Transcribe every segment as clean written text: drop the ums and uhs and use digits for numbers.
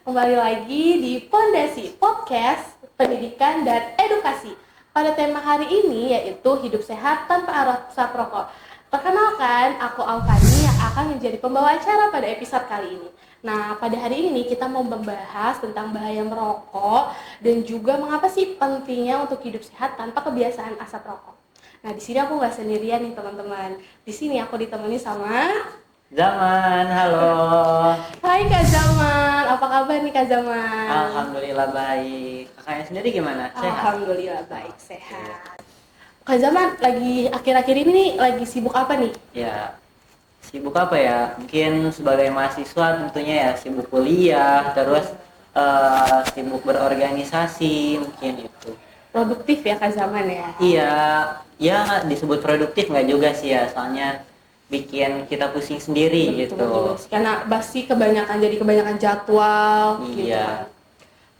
Kembali lagi di Pondasi Podcast Pendidikan dan Edukasi. Pada tema hari ini yaitu hidup sehat tanpa asap rokok. Perkenalkan, aku Alfani yang akan menjadi pembawa acara pada episode kali ini. Nah, pada hari ini kita mau membahas tentang bahaya merokok dan juga mengapa sih pentingnya untuk hidup sehat tanpa kebiasaan asap rokok. Nah, di sini aku nggak sendirian nih teman-teman. Di sini aku ditemani sama Zaman, halo. Hai Kak Zaman, apa kabar nih Kak Zaman? Alhamdulillah baik. Kakaknya sendiri gimana? Sehat? Alhamdulillah baik, Oke. sehat. Kak Zaman, lagi akhir-akhir ini nih, lagi sibuk apa nih? Ya, sibuk apa ya? Mungkin sebagai mahasiswa tentunya ya sibuk kuliah, terus sibuk berorganisasi, mungkin itu. Produktif ya Kak Zaman ya? Iya, ya disebut produktif nggak juga sih ya, soalnya bikin kita pusing sendiri Betul gitu. juga sih, karena pasti kebanyakan, jadi kebanyakan jadwal gitu Iya. kan.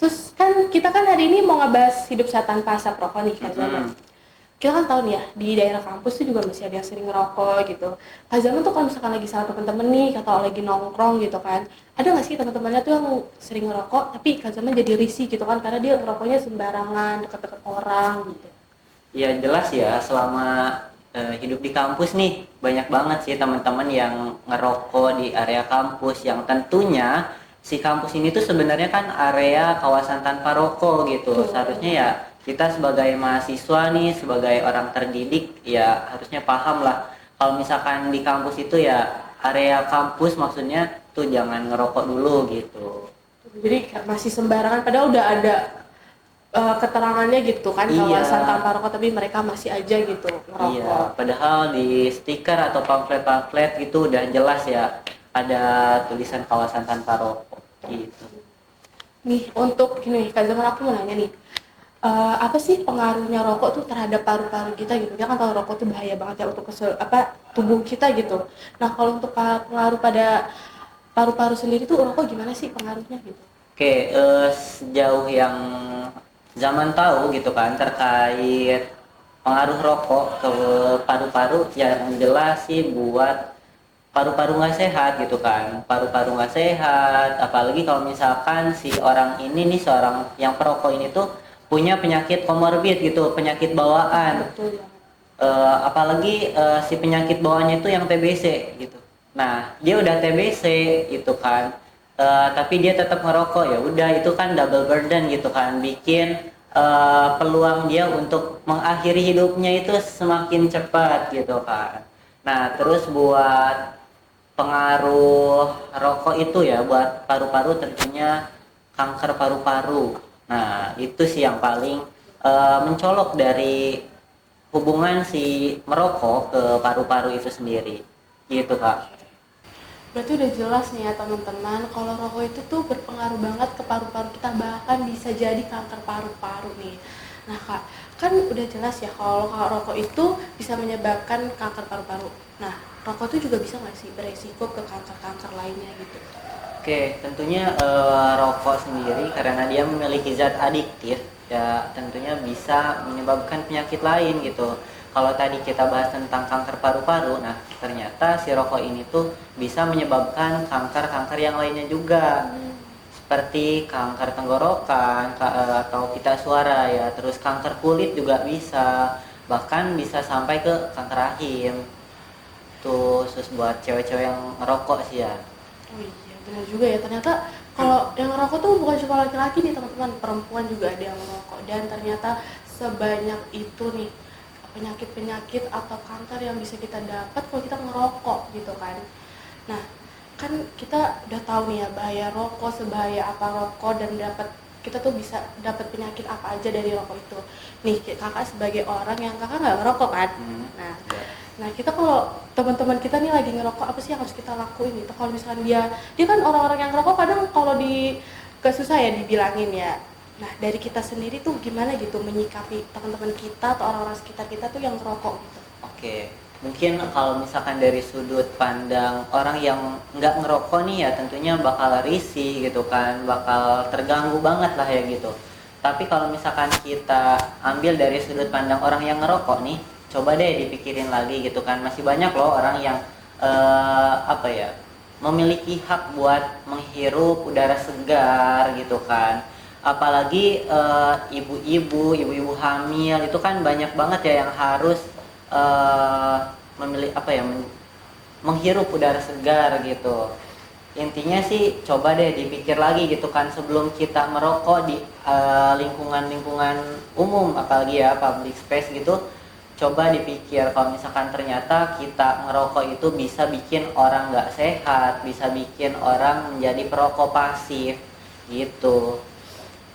Terus kan kita kan hari ini mau ngebahas hidup sehat tanpa asap rokok nih Kak Zaman. Mm-mm. Kita kan tahu nih ya, di daerah kampus tuh juga masih ada yang sering ngerokok gitu. Kak Zaman tuh kalau misalkan lagi sama temen-temen nih, atau lagi nongkrong gitu kan, ada nggak sih teman-temannya tuh yang sering ngerokok, tapi Kak Zaman jadi risih gitu kan, karena dia ngerokoknya sembarangan, deket-deket orang gitu. Ya jelas ya, selama hidup di kampus nih banyak banget sih teman-teman yang ngerokok di area kampus, yang tentunya si kampus ini tuh sebenarnya kan area kawasan tanpa rokok gitu. Tuh. Seharusnya ya kita sebagai mahasiswa nih, sebagai orang terdidik ya harusnya paham lah kalau misalkan di kampus itu ya area kampus maksudnya tuh jangan ngerokok dulu gitu. Jadi masih sembarangan, padahal udah ada keterangannya gitu kan, Iya. kawasan tanpa rokok, tapi mereka masih aja gitu Iya, ngerokok. padahal di stiker atau pamflet-pamflet gitu udah jelas ya ada tulisan kawasan tanpa rokok gitu. Nih untuk ini Kak Zaman, aku mau nanya nih, apa sih pengaruhnya rokok tuh terhadap paru-paru kita gitu? Kita kan tahu rokok tuh bahaya banget ya untuk tubuh kita gitu. Nah kalau untuk pengaruh pada paru-paru sendiri tuh rokok gimana sih pengaruhnya gitu? Oke, sejauh yang zaman tahu gitu kan terkait pengaruh rokok ke paru-paru yang jelas sih buat paru-paru nggak sehat gitu kan, paru-paru nggak sehat, apalagi kalau misalkan si orang ini nih, seorang yang perokok ini tuh punya penyakit komorbid gitu, penyakit bawaan. Betul ya. Apalagi si penyakit bawaannya itu yang TBC gitu. Nah, dia udah TBC itu kan, tapi dia tetap ngerokok, ya udah itu kan double burden gitu kan, bikin peluang dia untuk mengakhiri hidupnya itu semakin cepat gitu kan. Nah, terus buat pengaruh rokok itu ya buat paru-paru tentunya kanker paru-paru. Nah, itu sih yang paling mencolok dari hubungan si merokok ke paru-paru itu sendiri gitu kak. Berarti udah jelas nih ya teman-teman, kalau rokok itu tuh berpengaruh banget ke paru-paru kita, bahkan bisa jadi kanker paru-paru nih. Nah Kak, kan udah jelas ya kalau rokok itu bisa menyebabkan kanker paru-paru. Nah, rokok itu juga bisa nggak sih beresiko ke kanker-kanker lainnya gitu? Oke, tentunya rokok sendiri karena dia memiliki zat adiktif ya tentunya bisa menyebabkan penyakit lain gitu. Kalau tadi kita bahas tentang kanker paru-paru, nah ternyata si rokok ini tuh bisa menyebabkan kanker-kanker yang lainnya juga. Seperti kanker tenggorokan atau pita suara ya, terus kanker kulit juga bisa, bahkan bisa sampai ke kanker rahim. Tuh, khusus buat cewek-cewek yang ngerokok sih ya. Oh iya, benar juga ya. Ternyata kalau yang ngerokok tuh bukan cuma laki-laki nih teman-teman, perempuan juga ada yang merokok. Dan ternyata sebanyak itu nih penyakit-penyakit atau kanker yang bisa kita dapat kalau kita ngerokok gitu kan. Nah, kan kita udah tahu nih ya bahaya rokok, sebahaya apa rokok, dan kita tuh bisa dapat penyakit apa aja dari rokok itu. Nih, kakak sebagai orang yang kakak nggak ngerokok kan. Nah, Ya. Nah kita kalau teman-teman kita nih lagi ngerokok, apa sih yang harus kita lakuin gitu? Kalau misalkan dia kan orang-orang yang ngerokok kadang kalau gak susah ya dibilangin ya. Nah dari kita sendiri tuh gimana gitu menyikapi teman-teman kita atau orang-orang sekitar kita tuh yang ngerokok gitu? Oke, mungkin kalau misalkan dari sudut pandang orang yang nggak ngerokok nih ya tentunya bakal risih gitu kan, bakal terganggu banget lah ya gitu. Tapi kalau misalkan kita ambil dari sudut pandang orang yang ngerokok nih, coba deh dipikirin lagi gitu kan, masih banyak loh orang yang apa ya, memiliki hak buat menghirup udara segar gitu kan. Apalagi ibu-ibu hamil itu kan banyak banget ya yang harus memilih apa ya menghirup udara segar gitu. Intinya sih coba deh dipikir lagi gitu kan sebelum kita merokok di lingkungan-lingkungan umum, apalagi ya public space gitu. Coba dipikir kalau misalkan ternyata kita ngerokok itu bisa bikin orang nggak sehat, bisa bikin orang menjadi perokok pasif gitu.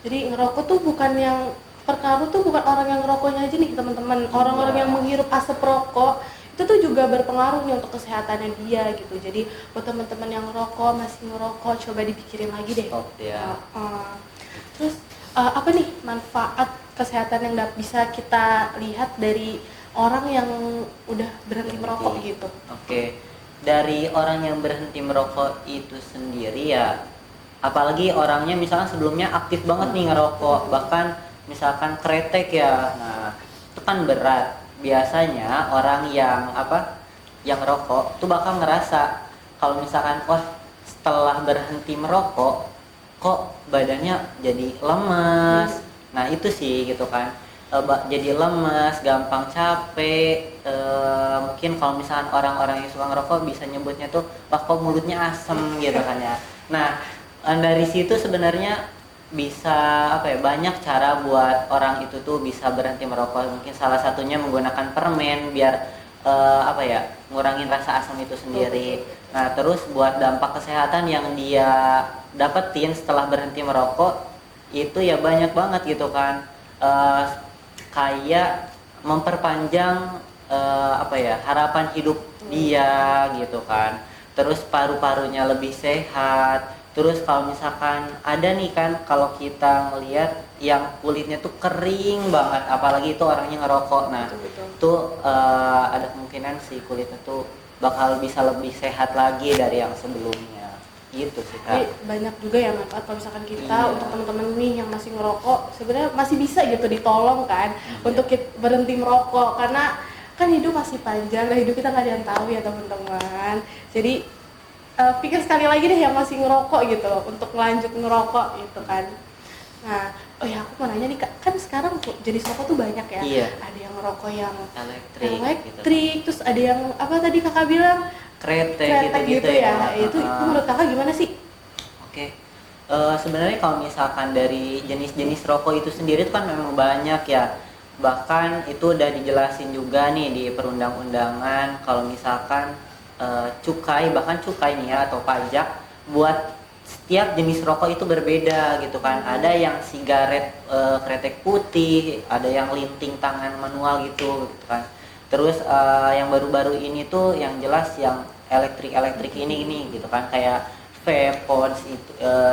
Jadi ngerokok tuh bukan yang perkara tuh bukan orang yang ngerokoknya aja nih teman-teman. Orang-orang yang menghirup asap rokok itu tuh juga berpengaruh nih untuk kesehatannya dia gitu. Jadi buat teman-teman yang ngerokok masih ngerokok coba dipikirin lagi deh. Stop ya. Terus apa nih manfaat kesehatan yang bisa kita lihat dari orang yang udah berhenti merokok gitu? Oke. Dari orang yang berhenti merokok itu sendiri ya, apalagi orangnya misalkan sebelumnya aktif banget nih ngerokok, bahkan misalkan kretek ya, nah itu kan berat. Biasanya orang yang yang rokok tuh bakal ngerasa kalau misalkan wah setelah berhenti merokok kok badannya jadi lemes. Nah itu sih gitu kan, jadi lemes, gampang capek. Mungkin kalau misalkan orang-orang yang suka ngerokok bisa nyebutnya tuh wah kok mulutnya asem gitu kan ya. Nah dari situ sebenarnya bisa banyak cara buat orang itu tuh bisa berhenti merokok. Mungkin salah satunya menggunakan permen biar ngurangin rasa asam itu sendiri. Nah terus buat dampak kesehatan yang dia dapetin setelah berhenti merokok itu ya banyak banget gitu kan. Kayak memperpanjang harapan hidup dia gitu kan. Terus paru-parunya lebih sehat. Terus kalau misalkan ada nih kan, kalau kita ngelihat yang kulitnya tuh kering banget, apalagi itu orangnya ngerokok, nah tuh ada kemungkinan si kulitnya tuh bakal bisa lebih sehat lagi dari yang sebelumnya, gitu sih Kak. Jadi banyak juga ya manfaat kalau misalkan kita untuk teman-teman nih yang masih ngerokok, sebenarnya masih bisa gitu ditolong kan untuk berhenti merokok, karena kan hidup masih panjang dan hidup kita nggak ada yang tahu ya teman-teman. Jadi pikir sekali lagi deh yang masih ngerokok gitu untuk lanjut ngerokok gitu kan. Nah, oh ya aku mau nanya nih Kak, kan sekarang jenis rokok tuh banyak ya. Iya. Ada yang ngerokok yang elektrik gitu. Terus ada yang apa tadi Kakak bilang? Kretek gitu ya. Itu menurut Kakak gimana sih? Oke. Sebenarnya kalau misalkan dari jenis-jenis rokok itu sendiri itu kan memang banyak ya. Bahkan itu udah dijelasin juga nih di perundang-undangan kalau misalkan cukai nih ya atau pajak buat setiap jenis rokok itu berbeda gitu kan. Ada yang sigaret kretek putih, ada yang linting tangan manual gitu kan. Terus yang baru-baru ini tuh yang jelas yang elektrik ini gitu kan, kayak vape, pods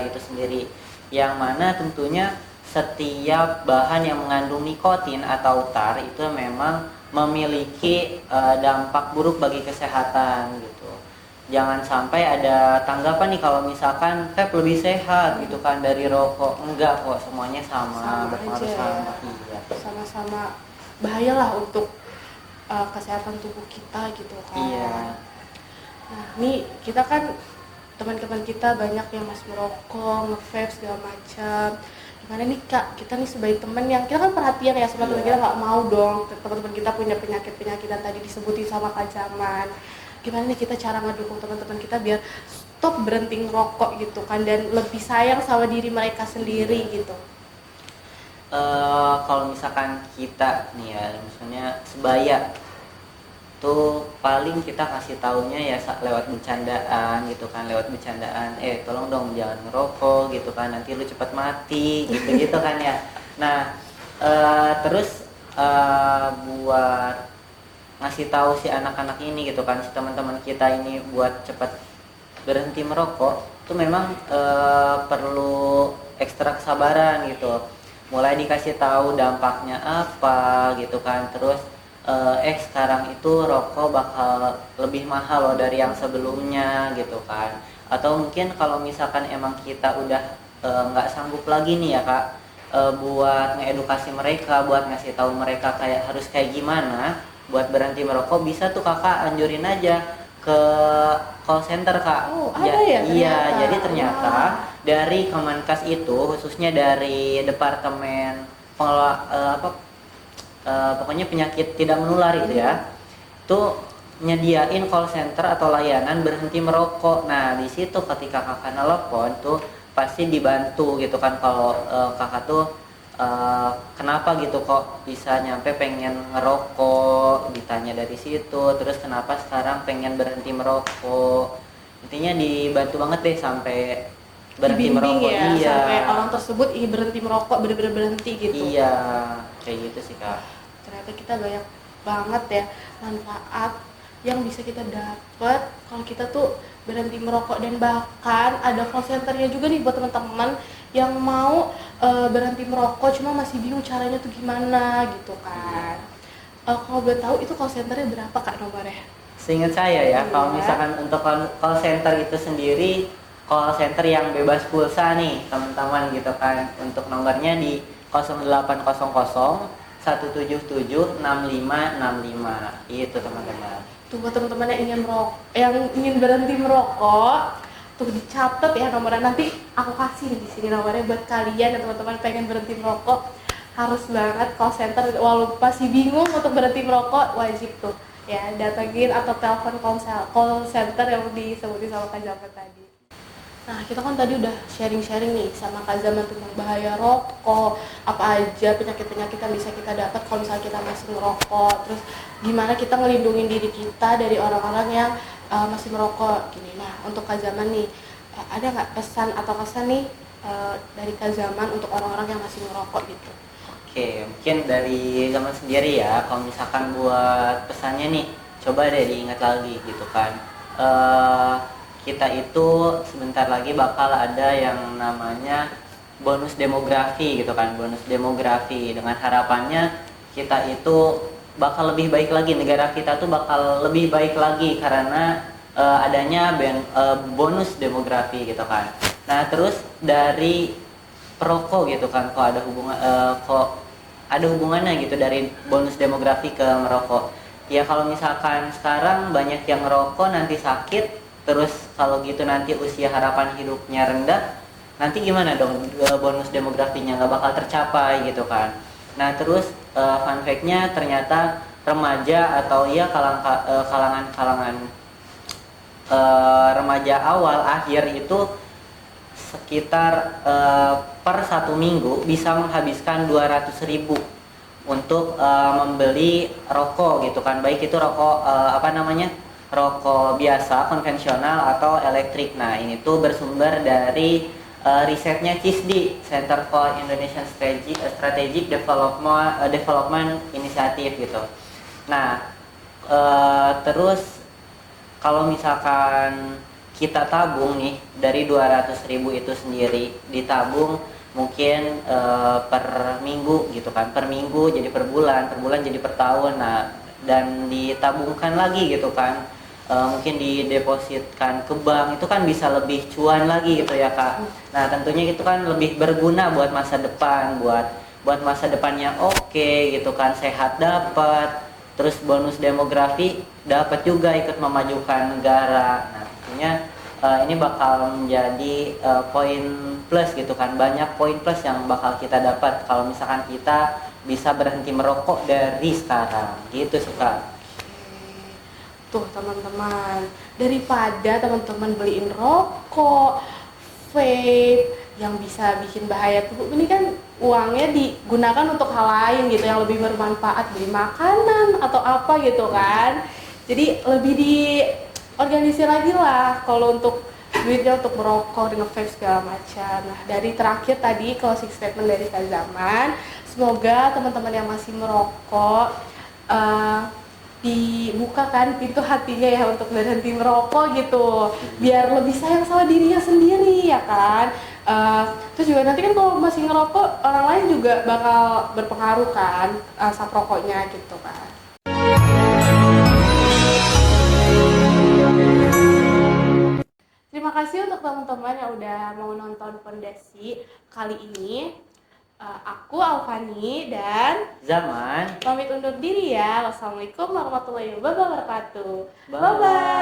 itu sendiri. Yang mana tentunya setiap bahan yang mengandung nikotin atau tar itu memang memiliki dampak buruk bagi kesehatan gitu. Jangan sampai ada tanggapan nih kalau misalkan vape lebih sehat gitu kan dari rokok. Enggak kok, semuanya sama berpengaruh sama. Iya. Sama-sama bahayalah untuk kesehatan tubuh kita gitu kan. Iya. Nah, nih kita kan teman-teman kita banyak yang masih merokok, nge-vape segala macam. Gimana nih Kak, kita nih sebagai teman yang kita kan perhatian ya sama teman kita, nggak mau dong teman-teman kita punya penyakit yang tadi disebutin sama Kak Jaman. Gimana nih kita cara ngedukung teman-teman kita biar stop berhenti ngerokok gitu kan dan lebih sayang sama diri mereka sendiri gitu. Kalau misalkan kita nih ya, misalnya sebaya tuh paling kita kasih taunya ya lewat bercandaan gitu kan, tolong dong jangan ngerokok gitu kan, nanti lu cepet mati gitu kan ya. Nah terus buat ngasih tahu si anak-anak ini gitu kan, si teman-teman kita ini buat cepet berhenti merokok itu memang perlu ekstra kesabaran gitu. Mulai dikasih tahu dampaknya apa gitu kan, terus sekarang itu rokok bakal lebih mahal loh dari yang sebelumnya gitu kan. Atau mungkin kalau misalkan emang kita udah nggak sanggup lagi nih ya Kak, buat ngedukasi mereka, buat ngasih tahu mereka harus kayak gimana buat berhenti merokok, bisa tuh Kakak anjurin aja ke call center Kak. Oh, ada ya ternyata? Iya, jadi ternyata Wah. dari Kemenkes itu khususnya dari Departemen Pengelola pokoknya penyakit tidak menular itu ya, tuh nyediain call center atau layanan berhenti merokok. Nah di situ ketika kakak nelpon tuh pasti dibantu gitu kan kalau kakak tuh kenapa gitu kok bisa nyampe pengen ngerokok, ditanya dari situ, terus kenapa sekarang pengen berhenti merokok, intinya dibantu banget deh sampai berhenti Dibimbing merokok. ya, Iya, sampai orang tersebut ingin berhenti merokok, bener-bener berhenti gitu. iya kayak gitu sih Kak. Ternyata kita banyak banget ya manfaat yang bisa kita dapat kalau kita tuh berhenti merokok, dan bahkan ada call centernya juga nih buat teman-teman yang mau berhenti merokok cuma masih bingung caranya tuh gimana gitu kan. Kalau boleh tahu itu call centernya berapa Kak nomornya? Seingat saya ya, kalau Iya. misalkan untuk call center itu sendiri, call center yang bebas pulsa nih teman-teman gitu kan, untuk nomornya di 0800 177 6565 itu teman-teman. Tuh buat teman-teman yang ingin berhenti merokok, tuh dicatat ya nomornya. Nanti aku kasih nih di sini nomornya buat kalian dan teman-teman pengen berhenti merokok. Harus banget call center, walaupun masih bingung untuk berhenti merokok, wajib tuh ya datengin atau telepon call center yang disebutin sama Kak Zaman tadi. Nah, kita kan tadi udah sharing-sharing nih sama Kak Zaman tentang bahaya rokok, apa aja penyakit-penyakit yang bisa kita dapat kalau misalnya kita masih merokok, terus gimana kita ngelindungin diri kita dari orang-orang yang masih merokok gini. Nah, untuk Kak Zaman nih, ada nggak pesan atau kesan nih dari Kak Zaman untuk orang-orang yang masih merokok gitu? Oke, mungkin dari zaman sendiri ya, kalau misalkan buat pesannya nih, coba deh diingat lagi gitu kan. Kita itu sebentar lagi bakal ada yang namanya bonus demografi gitu kan, bonus demografi, dengan harapannya kita itu bakal lebih baik lagi, negara kita tuh bakal lebih baik lagi karena adanya bonus demografi gitu kan. Nah terus dari perokok gitu kan, kok ada hubungannya gitu dari bonus demografi ke merokok. Ya kalau misalkan sekarang banyak yang ngerokok nanti sakit, terus kalau gitu nanti usia harapan hidupnya rendah, nanti gimana dong bonus demografinya nggak bakal tercapai gitu kan. Nah terus fun fact-nya ternyata remaja atau ya kalangan remaja awal akhir itu sekitar per 1 minggu bisa menghabiskan 200.000 untuk membeli rokok gitu kan, baik itu rokok rokok biasa konvensional atau elektrik. Nah ini tuh bersumber dari risetnya CISDI, Center for Indonesian Strategic Development Initiative gitu. Nah terus kalau misalkan kita tabung nih dari 200.000 itu sendiri, ditabung mungkin per minggu gitu kan, per minggu jadi per bulan jadi per tahun. Nah dan ditabungkan lagi gitu kan, mungkin didepositkan ke bank, itu kan bisa lebih cuan lagi gitu ya Kak. Nah tentunya itu kan lebih berguna buat masa depan, buat masa depannya oke gitu kan, sehat dapat, terus bonus demografi dapat juga ikut memajukan negara. Nah tentunya ini bakal menjadi poin plus gitu kan, banyak poin plus yang bakal kita dapat kalau misalkan kita bisa berhenti merokok dari sekarang gitu sih Kak. Tuh teman-teman, daripada teman-teman beliin rokok, vape yang bisa bikin bahaya tubuh, ini kan uangnya digunakan untuk hal lain gitu yang lebih bermanfaat, beli makanan atau apa gitu kan. Jadi lebih diorganisir lagi lah kalau untuk duitnya untuk merokok dengan vape segala macam. Nah dari terakhir tadi closing statement dari Kak Zaman, semoga teman-teman yang masih merokok dibuka kan pintu hatinya ya untuk berhenti merokok gitu, biar lebih sayang sama dirinya sendiri ya kan. Terus juga nanti kan kalau masih ngerokok orang lain juga bakal berpengaruh kan asap rokoknya gitu kan. Terima kasih untuk teman-teman yang udah mau nonton Pondasi kali ini. Aku Alfani dan Zaman pamit undur diri ya. Wassalamualaikum warahmatullahi wabarakatuh. Bye. Bye bye.